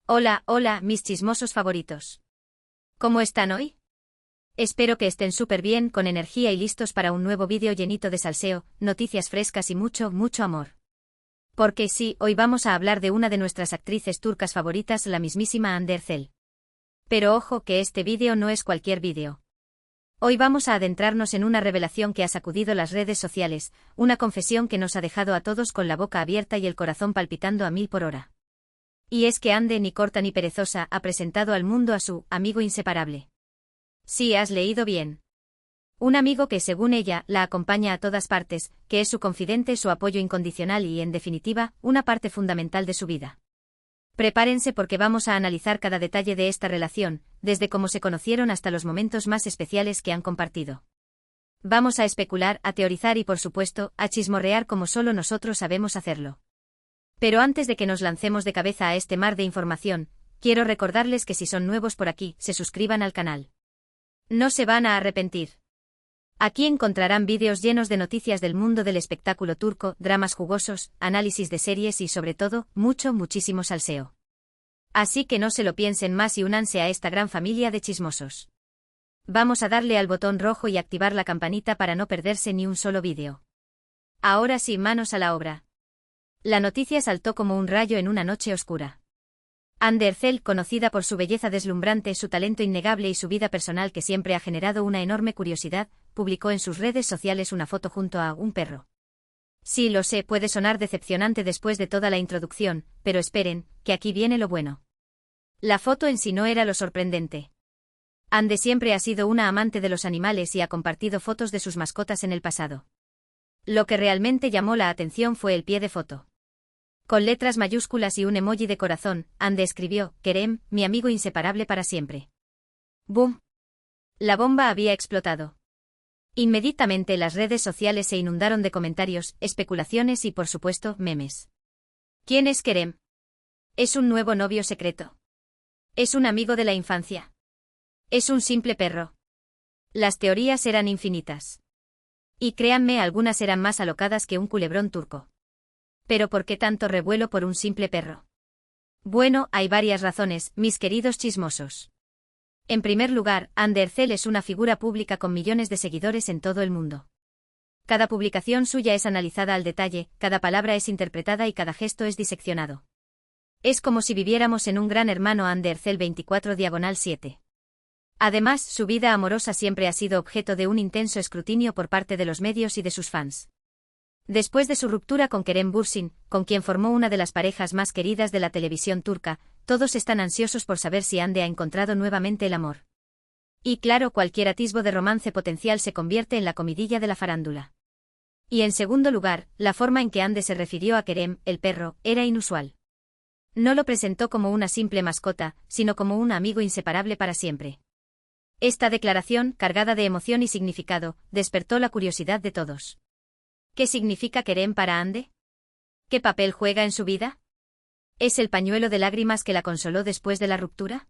Hola, hola, mis chismosos favoritos. ¿Cómo están hoy? Espero que estén súper bien, con energía y listos para un nuevo vídeo llenito de salseo, noticias frescas y mucho, mucho amor. Porque sí, hoy vamos a hablar de una de nuestras actrices turcas favoritas, la mismísima Hande Erçel. Pero ojo que este vídeo no es cualquier vídeo. Hoy vamos a adentrarnos en una revelación que ha sacudido las redes sociales, una confesión que nos ha dejado a todos con la boca abierta y el corazón palpitando a 1000 por hora. Y es que Hande, ni corta ni perezosa, ha presentado al mundo a su amigo inseparable. Sí, has leído bien. Un amigo que, según ella, la acompaña a todas partes, que es su confidente, su apoyo incondicional y, en definitiva, una parte fundamental de su vida. Prepárense porque vamos a analizar cada detalle de esta relación, desde cómo se conocieron hasta los momentos más especiales que han compartido. Vamos a especular, a teorizar y, por supuesto, a chismorrear como solo nosotros sabemos hacerlo. Pero antes de que nos lancemos de cabeza a este mar de información, quiero recordarles que si son nuevos por aquí, se suscriban al canal. No se van a arrepentir. Aquí encontrarán vídeos llenos de noticias del mundo del espectáculo turco, dramas jugosos, análisis de series y sobre todo, muchísimo salseo. Así que no se lo piensen más y únanse a esta gran familia de chismosos. Vamos a darle al botón rojo y activar la campanita para no perderse ni un solo vídeo. Ahora sí, manos a la obra. La noticia saltó como un rayo en una noche oscura. Hande Erçel, conocida por su belleza deslumbrante, su talento innegable y su vida personal que siempre ha generado una enorme curiosidad, publicó en sus redes sociales una foto junto a un perro. Sí, lo sé, puede sonar decepcionante después de toda la introducción, pero esperen, que aquí viene lo bueno. La foto en sí no era lo sorprendente. Hande siempre ha sido una amante de los animales y ha compartido fotos de sus mascotas en el pasado. Lo que realmente llamó la atención fue el pie de foto. Con letras mayúsculas y un emoji de corazón, Hande escribió: Kerem, mi amigo inseparable para siempre. ¡Bum! La bomba había explotado. Inmediatamente las redes sociales se inundaron de comentarios, especulaciones y, por supuesto, memes. ¿Quién es Kerem? ¿Es un nuevo novio secreto? ¿Es un amigo de la infancia? ¿Es un simple perro? Las teorías eran infinitas. Y créanme, algunas eran más alocadas que un culebrón turco. ¿Pero por qué tanto revuelo por un simple perro? Bueno, hay varias razones, mis queridos chismosos. En primer lugar, Hande Erçel es una figura pública con millones de seguidores en todo el mundo. Cada publicación suya es analizada al detalle, cada palabra es interpretada y cada gesto es diseccionado. Es como si viviéramos en un Gran Hermano Hande Erçel 24/7. Además, su vida amorosa siempre ha sido objeto de un intenso escrutinio por parte de los medios y de sus fans. Después de su ruptura con Kerem Bürsin, con quien formó una de las parejas más queridas de la televisión turca, todos están ansiosos por saber si Hande ha encontrado nuevamente el amor. Y claro, cualquier atisbo de romance potencial se convierte en la comidilla de la farándula. Y en segundo lugar, la forma en que Hande se refirió a Kerem, el perro, era inusual. No lo presentó como una simple mascota, sino como un amigo inseparable para siempre. Esta declaración, cargada de emoción y significado, despertó la curiosidad de todos. ¿Qué significa Kerem para Hande? ¿Qué papel juega en su vida? ¿Es el pañuelo de lágrimas que la consoló después de la ruptura?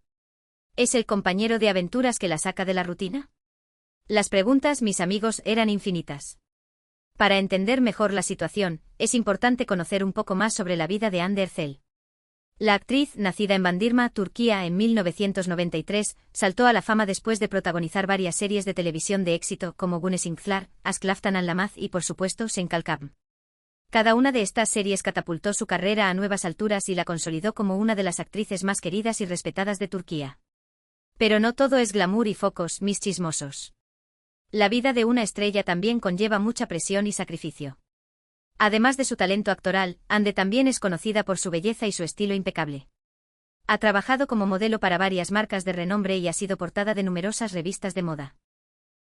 ¿Es el compañero de aventuras que la saca de la rutina? Las preguntas, mis amigos, eran infinitas. Para entender mejor la situación, es importante conocer un poco más sobre la vida de Hande Erçel. La actriz, nacida en Bandırma, Turquía, en 1993, saltó a la fama después de protagonizar varias series de televisión de éxito como Güneşinkler, Aşk Laftan Anlamaz y, por supuesto, Senkalkam. Cada una de estas series catapultó su carrera a nuevas alturas y la consolidó como una de las actrices más queridas y respetadas de Turquía. Pero no todo es glamour y focos, mis chismosos. La vida de una estrella también conlleva mucha presión y sacrificio. Además de su talento actoral, Hande también es conocida por su belleza y su estilo impecable. Ha trabajado como modelo para varias marcas de renombre y ha sido portada de numerosas revistas de moda.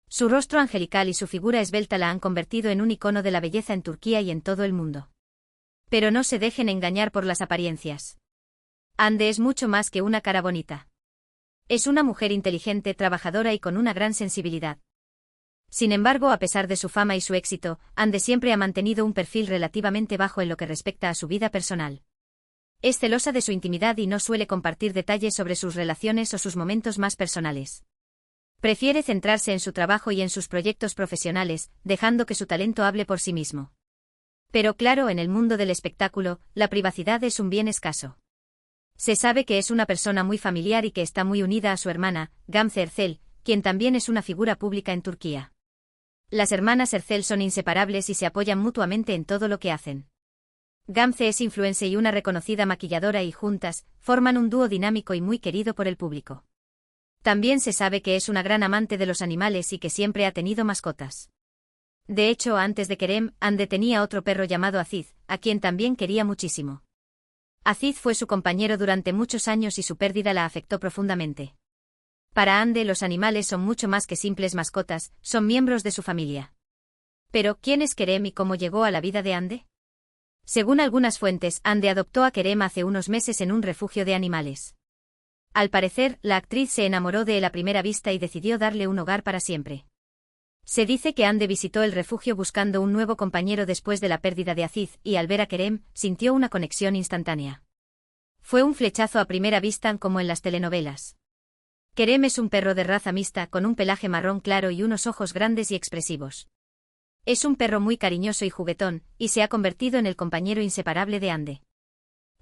Su rostro angelical y su figura esbelta la han convertido en un icono de la belleza en Turquía y en todo el mundo. Pero no se dejen engañar por las apariencias. Hande es mucho más que una cara bonita. Es una mujer inteligente, trabajadora y con una gran sensibilidad. Sin embargo, a pesar de su fama y su éxito, Hande siempre ha mantenido un perfil relativamente bajo en lo que respecta a su vida personal. Es celosa de su intimidad y no suele compartir detalles sobre sus relaciones o sus momentos más personales. Prefiere centrarse en su trabajo y en sus proyectos profesionales, dejando que su talento hable por sí mismo. Pero claro, en el mundo del espectáculo, la privacidad es un bien escaso. Se sabe que es una persona muy familiar y que está muy unida a su hermana, Gamze Ercel, quien también es una figura pública en Turquía. Las hermanas Ercel son inseparables y se apoyan mutuamente en todo lo que hacen. Gamze es influencer y una reconocida maquilladora y juntas, forman un dúo dinámico y muy querido por el público. También se sabe que es una gran amante de los animales y que siempre ha tenido mascotas. De hecho, antes de Kerem, Hande tenía otro perro llamado Aziz, a quien también quería muchísimo. Aziz fue su compañero durante muchos años y su pérdida la afectó profundamente. Para Hande los animales son mucho más que simples mascotas, son miembros de su familia. Pero, ¿quién es Kerem y cómo llegó a la vida de Hande? Según algunas fuentes, Hande adoptó a Kerem hace unos meses en un refugio de animales. Al parecer, la actriz se enamoró de él a primera vista y decidió darle un hogar para siempre. Se dice que Hande visitó el refugio buscando un nuevo compañero después de la pérdida de Aziz y al ver a Kerem, sintió una conexión instantánea. Fue un flechazo a primera vista como en las telenovelas. Kerem es un perro de raza mixta con un pelaje marrón claro y unos ojos grandes y expresivos. Es un perro muy cariñoso y juguetón, y se ha convertido en el compañero inseparable de Hande.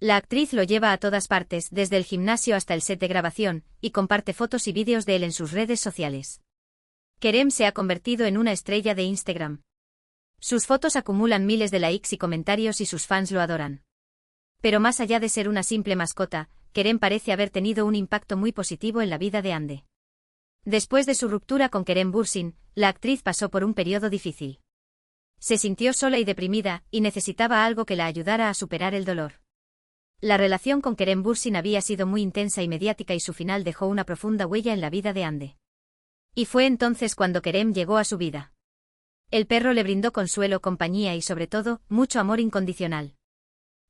La actriz lo lleva a todas partes, desde el gimnasio hasta el set de grabación, y comparte fotos y vídeos de él en sus redes sociales. Kerem se ha convertido en una estrella de Instagram. Sus fotos acumulan miles de likes y comentarios y sus fans lo adoran. Pero más allá de ser una simple mascota, Kerem parece haber tenido un impacto muy positivo en la vida de Hande. Después de su ruptura con Kerem Bürsin, la actriz pasó por un periodo difícil. Se sintió sola y deprimida, y necesitaba algo que la ayudara a superar el dolor. La relación con Kerem Bürsin había sido muy intensa y mediática y su final dejó una profunda huella en la vida de Hande. Y fue entonces cuando Kerem llegó a su vida. El perro le brindó consuelo, compañía y sobre todo, mucho amor incondicional.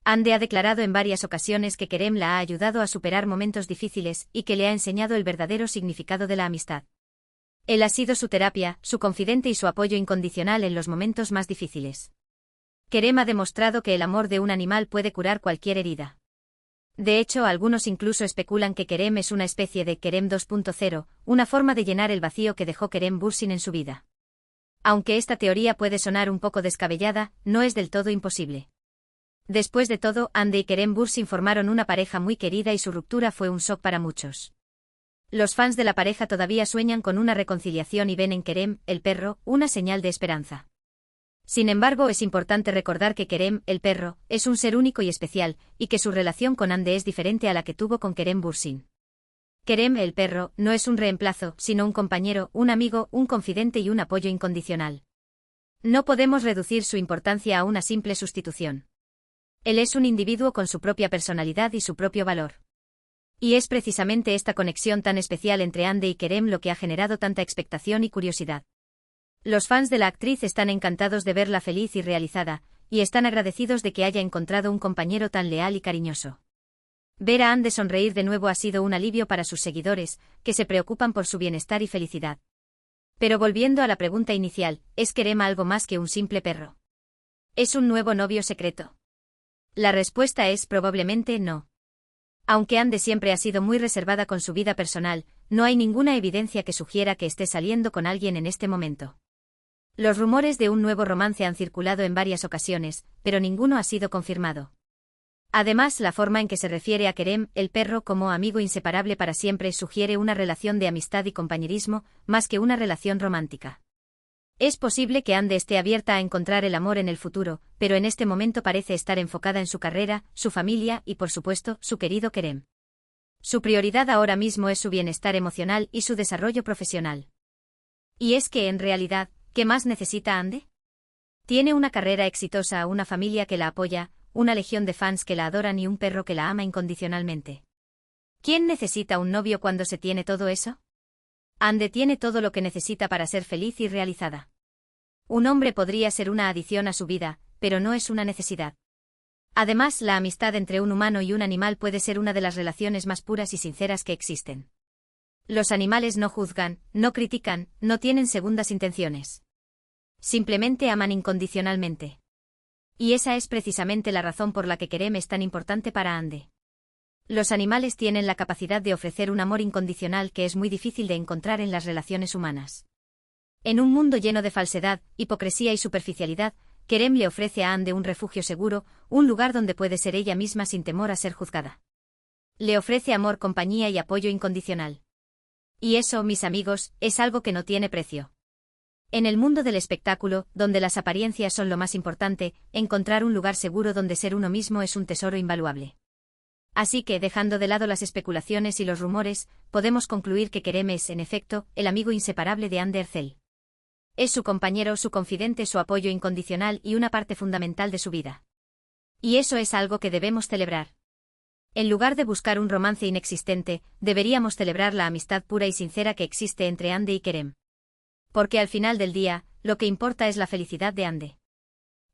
Hande ha declarado en varias ocasiones que Kerem la ha ayudado a superar momentos difíciles y que le ha enseñado el verdadero significado de la amistad. Él ha sido su terapia, su confidente y su apoyo incondicional en los momentos más difíciles. Kerem ha demostrado que el amor de un animal puede curar cualquier herida. De hecho, algunos incluso especulan que Kerem es una especie de Kerem 2.0, una forma de llenar el vacío que dejó Kerem Bürsin en su vida. Aunque esta teoría puede sonar un poco descabellada, no es del todo imposible. Después de todo, Hande y Kerem Bürsin formaron una pareja muy querida y su ruptura fue un shock para muchos. Los fans de la pareja todavía sueñan con una reconciliación y ven en Kerem, el perro, una señal de esperanza. Sin embargo, es importante recordar que Kerem, el perro, es un ser único y especial, y que su relación con Hande es diferente a la que tuvo con Kerem Bürsin. Kerem, el perro, no es un reemplazo, sino un compañero, un amigo, un confidente y un apoyo incondicional. No podemos reducir su importancia a una simple sustitución. Él es un individuo con su propia personalidad y su propio valor. Y es precisamente esta conexión tan especial entre Hande y Kerem lo que ha generado tanta expectación y curiosidad. Los fans de la actriz están encantados de verla feliz y realizada, y están agradecidos de que haya encontrado un compañero tan leal y cariñoso. Ver a Hande sonreír de nuevo ha sido un alivio para sus seguidores, que se preocupan por su bienestar y felicidad. Pero volviendo a la pregunta inicial, ¿es Kerem algo más que un simple perro? ¿Es un nuevo novio secreto? La respuesta es probablemente no. Aunque Hande siempre ha sido muy reservada con su vida personal, no hay ninguna evidencia que sugiera que esté saliendo con alguien en este momento. Los rumores de un nuevo romance han circulado en varias ocasiones, pero ninguno ha sido confirmado. Además, la forma en que se refiere a Kerem, el perro, como amigo inseparable para siempre sugiere una relación de amistad y compañerismo, más que una relación romántica. Es posible que Hande esté abierta a encontrar el amor en el futuro, pero en este momento parece estar enfocada en su carrera, su familia y, por supuesto, su querido Kerem. Su prioridad ahora mismo es su bienestar emocional y su desarrollo profesional. Y es que, en realidad, ¿qué más necesita Hande? Tiene una carrera exitosa, una familia que la apoya, una legión de fans que la adoran y un perro que la ama incondicionalmente. ¿Quién necesita un novio cuando se tiene todo eso? Hande tiene todo lo que necesita para ser feliz y realizada. Un hombre podría ser una adición a su vida, pero no es una necesidad. Además, la amistad entre un humano y un animal puede ser una de las relaciones más puras y sinceras que existen. Los animales no juzgan, no critican, no tienen segundas intenciones. Simplemente aman incondicionalmente. Y esa es precisamente la razón por la que Kerem es tan importante para Hande. Los animales tienen la capacidad de ofrecer un amor incondicional que es muy difícil de encontrar en las relaciones humanas. En un mundo lleno de falsedad, hipocresía y superficialidad, Kerem le ofrece a Hande un refugio seguro, un lugar donde puede ser ella misma sin temor a ser juzgada. Le ofrece amor, compañía y apoyo incondicional. Y eso, mis amigos, es algo que no tiene precio. En el mundo del espectáculo, donde las apariencias son lo más importante, encontrar un lugar seguro donde ser uno mismo es un tesoro invaluable. Así que, dejando de lado las especulaciones y los rumores, podemos concluir que Kerem es, en efecto, el amigo inseparable de Hande Erçel. Es su compañero, su confidente, su apoyo incondicional y una parte fundamental de su vida. Y eso es algo que debemos celebrar. En lugar de buscar un romance inexistente, deberíamos celebrar la amistad pura y sincera que existe entre Hande y Kerem. Porque al final del día, lo que importa es la felicidad de Hande.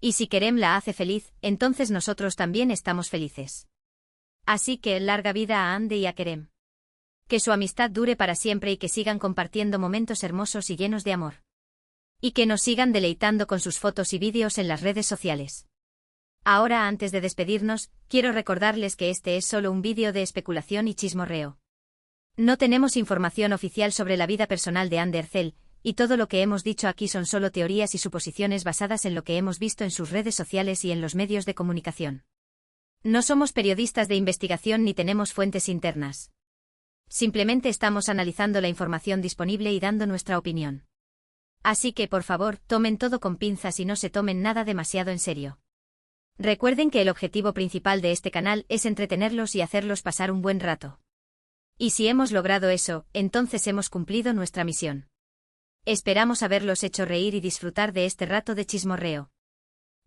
Y si Kerem la hace feliz, entonces nosotros también estamos felices. Así que, larga vida a Hande y a Kerem. Que su amistad dure para siempre y que sigan compartiendo momentos hermosos y llenos de amor. Y que nos sigan deleitando con sus fotos y vídeos en las redes sociales. Ahora, antes de despedirnos, quiero recordarles que este es solo un vídeo de especulación y chismorreo. No tenemos información oficial sobre la vida personal de Hande Erçel, y todo lo que hemos dicho aquí son solo teorías y suposiciones basadas en lo que hemos visto en sus redes sociales y en los medios de comunicación. No somos periodistas de investigación ni tenemos fuentes internas. Simplemente estamos analizando la información disponible y dando nuestra opinión. Así que, por favor, tomen todo con pinzas y no se tomen nada demasiado en serio. Recuerden que el objetivo principal de este canal es entretenerlos y hacerlos pasar un buen rato. Y si hemos logrado eso, entonces hemos cumplido nuestra misión. Esperamos haberlos hecho reír y disfrutar de este rato de chismorreo.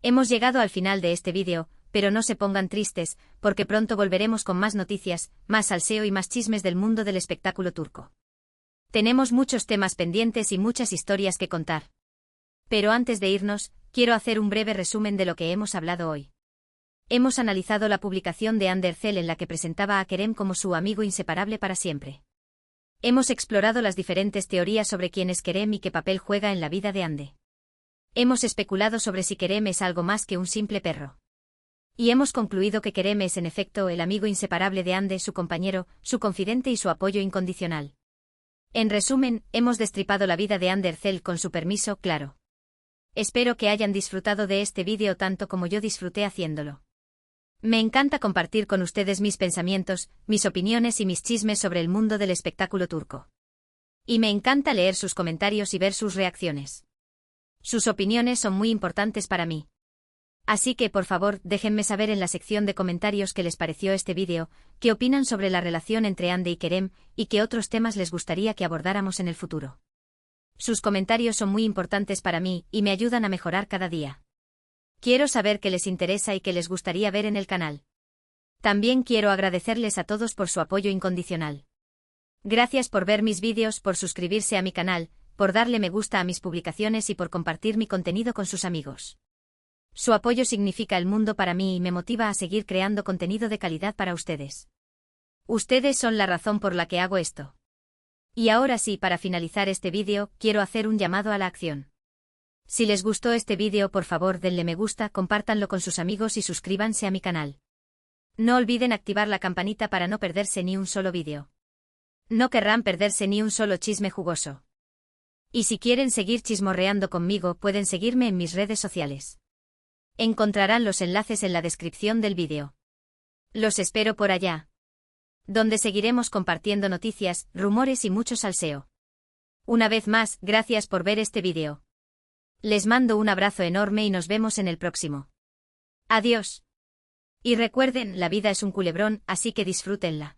Hemos llegado al final de este vídeo, pero no se pongan tristes, porque pronto volveremos con más noticias, más salseo y más chismes del mundo del espectáculo turco. Tenemos muchos temas pendientes y muchas historias que contar. Pero antes de irnos, quiero hacer un breve resumen de lo que hemos hablado hoy. Hemos analizado la publicación de Hande Erçel en la que presentaba a Kerem como su amigo inseparable para siempre. Hemos explorado las diferentes teorías sobre quién es Kerem y qué papel juega en la vida de Hande. Hemos especulado sobre si Kerem es algo más que un simple perro. Y hemos concluido que Kerem es en efecto el amigo inseparable de Hande, su compañero, su confidente y su apoyo incondicional. En resumen, hemos destripado la vida de Hande Erçel con su permiso, claro. Espero que hayan disfrutado de este vídeo tanto como yo disfruté haciéndolo. Me encanta compartir con ustedes mis pensamientos, mis opiniones y mis chismes sobre el mundo del espectáculo turco. Y me encanta leer sus comentarios y ver sus reacciones. Sus opiniones son muy importantes para mí. Así que, por favor, déjenme saber en la sección de comentarios qué les pareció este vídeo, qué opinan sobre la relación entre Hande y Kerem, y qué otros temas les gustaría que abordáramos en el futuro. Sus comentarios son muy importantes para mí, y me ayudan a mejorar cada día. Quiero saber qué les interesa y qué les gustaría ver en el canal. También quiero agradecerles a todos por su apoyo incondicional. Gracias por ver mis vídeos, por suscribirse a mi canal, por darle me gusta a mis publicaciones y por compartir mi contenido con sus amigos. Su apoyo significa el mundo para mí y me motiva a seguir creando contenido de calidad para ustedes. Ustedes son la razón por la que hago esto. Y ahora sí, para finalizar este vídeo, quiero hacer un llamado a la acción. Si les gustó este vídeo, por favor denle me gusta, compártanlo con sus amigos y suscríbanse a mi canal. No olviden activar la campanita para no perderse ni un solo vídeo. No querrán perderse ni un solo chisme jugoso. Y si quieren seguir chismorreando conmigo, pueden seguirme en mis redes sociales. Encontrarán los enlaces en la descripción del vídeo. Los espero por allá, donde seguiremos compartiendo noticias, rumores y mucho salseo. Una vez más, gracias por ver este vídeo. Les mando un abrazo enorme y nos vemos en el próximo. Adiós. Y recuerden, la vida es un culebrón, así que disfrútenla.